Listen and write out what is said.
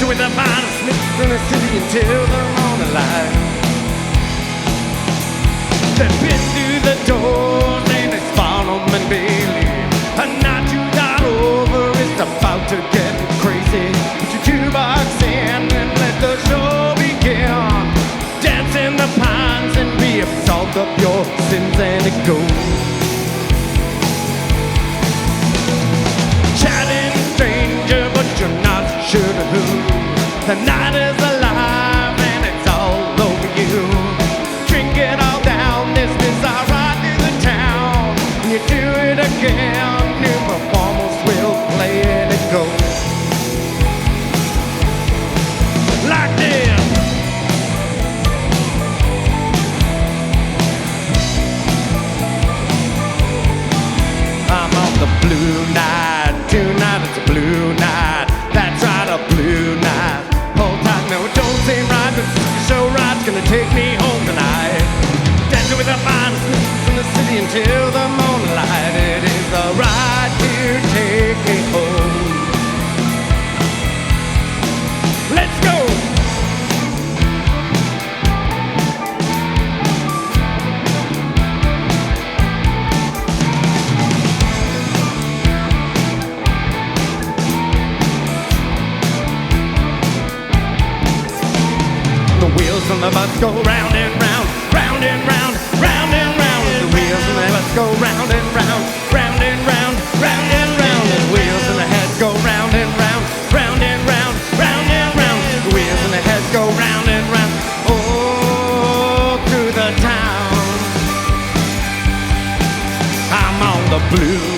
dancing with the finest snakes in the city until the morning light. They've been through the doors and it's Farnham and Bailey. A night you got over is about to get crazy. Put your jukebox in and let the show begin. Dance in the pines and be absolved of your sins and it goes. Chatting stranger, but you're not sure who. The night is alive and it's all over you. Drink it all down, this bizarre ride through the town. And you do it again, new performers will play it and go. Like this. I'm on the blue night, tonight it's a blue night. That's right, a blue night. Hold tight, no, it don't seem right, but it's so right, it's gonna take me home tonight. Dancing with the finest snakes in the city until the morning light. It is the ride to take me home. Let's go! The wheels on the bus go round and round, round and round, round and round. The wheels on the bus go round and round, round and round, round and round. The wheels on the heads go round and round, round and round, round and round. The wheels on the heads go round and round, oh, through the town. I'm on the blue